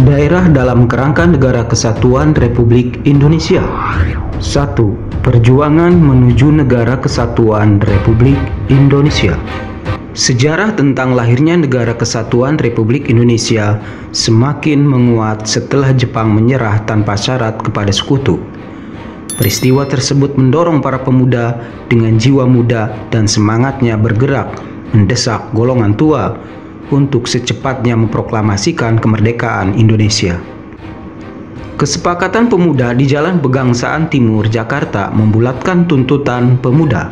Daerah dalam kerangka Negara Kesatuan Republik Indonesia. 1. Perjuangan menuju Negara Kesatuan Republik Indonesia. Sejarah tentang lahirnya Negara Kesatuan Republik Indonesia semakin menguat setelah Jepang menyerah tanpa syarat kepada sekutu. Peristiwa tersebut mendorong para pemuda dengan jiwa muda dan semangatnya bergerak mendesak golongan tua untuk secepatnya memproklamasikan kemerdekaan Indonesia. Kesepakatan pemuda di Jalan Pegangsaan Timur, Jakarta membulatkan tuntutan pemuda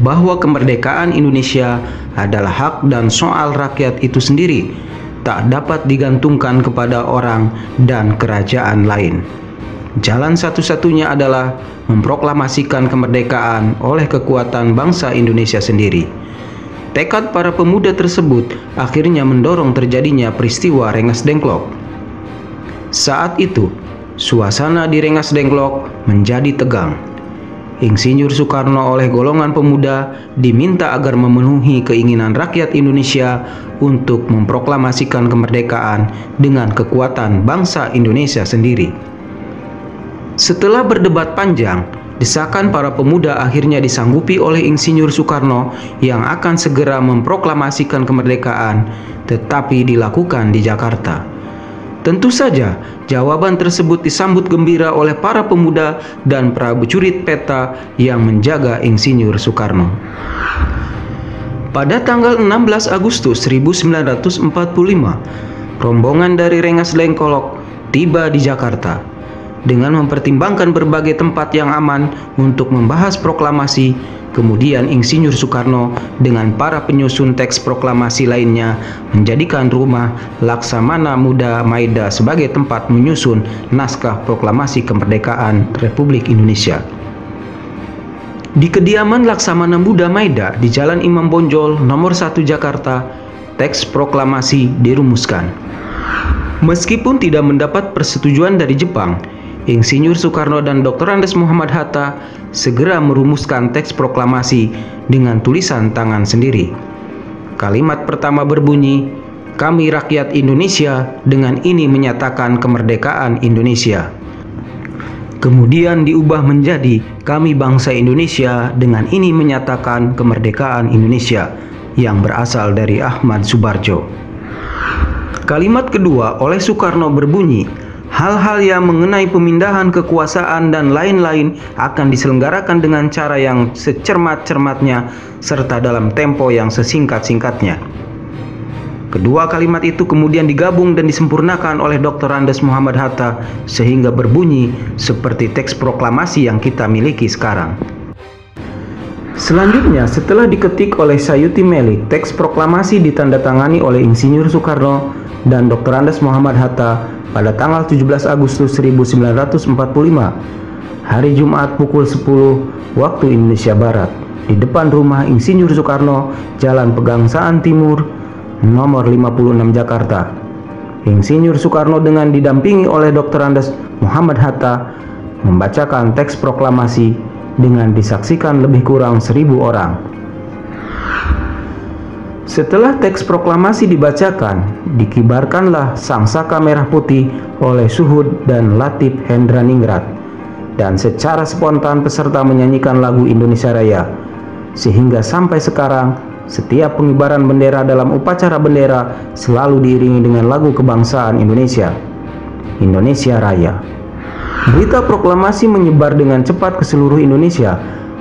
bahwa kemerdekaan Indonesia adalah hak dan soal rakyat itu sendiri, tak dapat digantungkan kepada orang dan kerajaan lain. Jalan satu-satunya adalah memproklamasikan kemerdekaan oleh kekuatan bangsa Indonesia sendiri. Tekad para pemuda tersebut akhirnya mendorong terjadinya peristiwa Rengas Dengklok. Saat itu, suasana di Rengas Dengklok menjadi tegang. Insinyur Soekarno oleh golongan pemuda diminta agar memenuhi keinginan rakyat Indonesia untuk memproklamasikan kemerdekaan dengan kekuatan bangsa Indonesia sendiri. Setelah berdebat panjang, desakan para pemuda akhirnya disanggupi oleh Insinyur Soekarno yang akan segera memproklamasikan kemerdekaan, tetapi dilakukan di Jakarta. Tentu saja, jawaban tersebut disambut gembira oleh para pemuda dan prajurit peta yang menjaga Insinyur Soekarno. Pada tanggal 16 Agustus 1945, rombongan dari Rengas Dengklok tiba di Jakarta. Dengan mempertimbangkan berbagai tempat yang aman untuk membahas proklamasi, kemudian Insinyur Soekarno dengan para penyusun teks proklamasi lainnya menjadikan rumah Laksamana Muda Maida sebagai tempat menyusun naskah proklamasi kemerdekaan Republik Indonesia. Di kediaman Laksamana Muda Maida di Jalan Imam Bonjol nomor 1 Jakarta, teks proklamasi dirumuskan. Meskipun tidak mendapat persetujuan dari Jepang, Insinyur Soekarno dan Dr. Andes Muhammad Hatta segera merumuskan teks proklamasi dengan tulisan tangan sendiri. Kalimat pertama berbunyi, "Kami rakyat Indonesia dengan ini menyatakan kemerdekaan Indonesia." Kemudian diubah menjadi, "Kami bangsa Indonesia dengan ini menyatakan kemerdekaan Indonesia," yang berasal dari Ahmad Subarjo. Kalimat kedua oleh Soekarno berbunyi, "Hal-hal yang mengenai pemindahan kekuasaan dan lain-lain akan diselenggarakan dengan cara yang secermat-cermatnya serta dalam tempo yang sesingkat-singkatnya." Kedua kalimat itu kemudian digabung dan disempurnakan oleh Dr. Andes Muhammad Hatta sehingga berbunyi seperti teks proklamasi yang kita miliki sekarang. Selanjutnya, setelah diketik oleh Sayuti Melik, teks proklamasi ditandatangani oleh Insinyur Soekarno dan Dr. Andes Muhammad Hatta pada tanggal 17 Agustus 1945, hari Jumat pukul 10 waktu Indonesia Barat, di depan rumah Insinyur Soekarno, Jalan Pegangsaan Timur, nomor 56 Jakarta. Insinyur Soekarno dengan didampingi oleh Dr. Andes Muhammad Hatta membacakan teks proklamasi dengan disaksikan lebih kurang 1.000 orang. Setelah teks proklamasi dibacakan, dikibarkanlah sangsaka merah putih oleh Suhud dan Latif Hendraningrat, dan secara spontan peserta menyanyikan lagu Indonesia Raya, sehingga sampai sekarang setiap pengibaran bendera dalam upacara bendera selalu diiringi dengan lagu kebangsaan Indonesia, Indonesia Raya. Berita proklamasi menyebar dengan cepat ke seluruh Indonesia,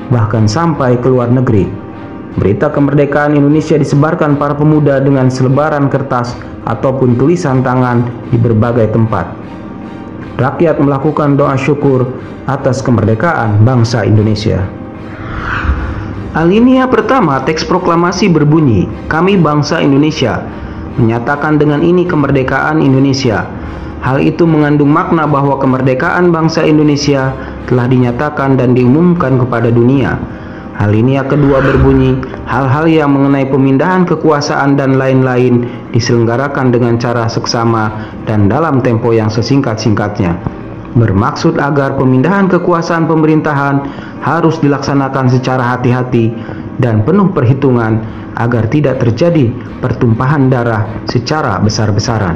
bahkan sampai ke luar negeri. Berita kemerdekaan Indonesia disebarkan para pemuda dengan selebaran kertas ataupun tulisan tangan di berbagai tempat. Rakyat melakukan doa syukur atas kemerdekaan bangsa Indonesia. Alinea pertama teks proklamasi berbunyi, "Kami bangsa Indonesia menyatakan dengan ini kemerdekaan Indonesia." Hal itu mengandung makna bahwa kemerdekaan bangsa Indonesia telah dinyatakan dan diumumkan kepada dunia. Alinea kedua berbunyi, "Hal-hal yang mengenai pemindahan kekuasaan dan lain-lain diselenggarakan dengan cara seksama dan dalam tempo yang sesingkat-singkatnya. Bermaksud agar pemindahan kekuasaan pemerintahan harus dilaksanakan secara hati-hati dan penuh perhitungan agar tidak terjadi pertumpahan darah secara besar-besaran."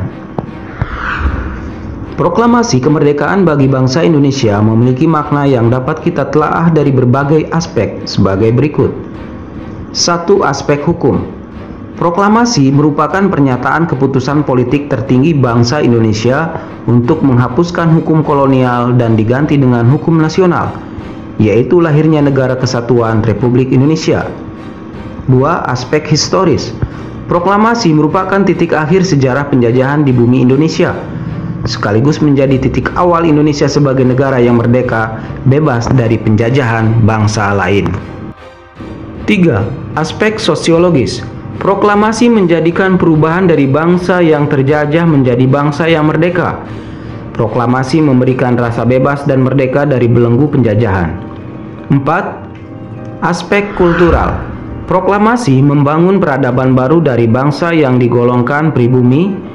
Proklamasi kemerdekaan bagi bangsa Indonesia memiliki makna yang dapat kita telaah dari berbagai aspek sebagai berikut. 1. Aspek hukum. Proklamasi merupakan pernyataan keputusan politik tertinggi bangsa Indonesia untuk menghapuskan hukum kolonial dan diganti dengan hukum nasional, yaitu lahirnya Negara Kesatuan Republik Indonesia. 2. Aspek historis. Proklamasi merupakan titik akhir sejarah penjajahan di bumi Indonesia, sekaligus menjadi titik awal Indonesia sebagai negara yang merdeka, bebas dari penjajahan bangsa lain. 3. Aspek sosiologis. Proklamasi menjadikan perubahan dari bangsa yang terjajah menjadi bangsa yang merdeka. Proklamasi memberikan rasa bebas dan merdeka dari belenggu penjajahan. 4. Aspek kultural. Proklamasi membangun peradaban baru dari bangsa yang digolongkan pribumi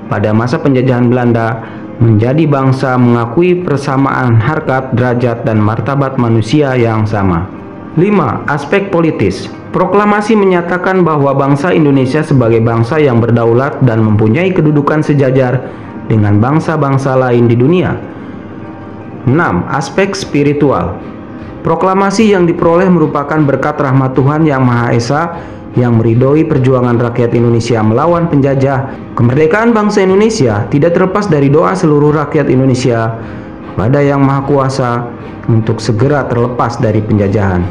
pada masa penjajahan Belanda menjadi bangsa mengakui persamaan harkat, derajat, dan martabat manusia yang sama. 5. Aspek politis. Proklamasi menyatakan bahwa bangsa Indonesia sebagai bangsa yang berdaulat dan mempunyai kedudukan sejajar dengan bangsa-bangsa lain di dunia. 6. Aspek spiritual. Proklamasi yang diperoleh merupakan berkat rahmat Tuhan Yang Maha Esa yang meridhoi perjuangan rakyat Indonesia melawan penjajah. Kemerdekaan bangsa Indonesia tidak terlepas dari doa seluruh rakyat Indonesia pada Yang Maha Kuasa untuk segera terlepas dari penjajahan.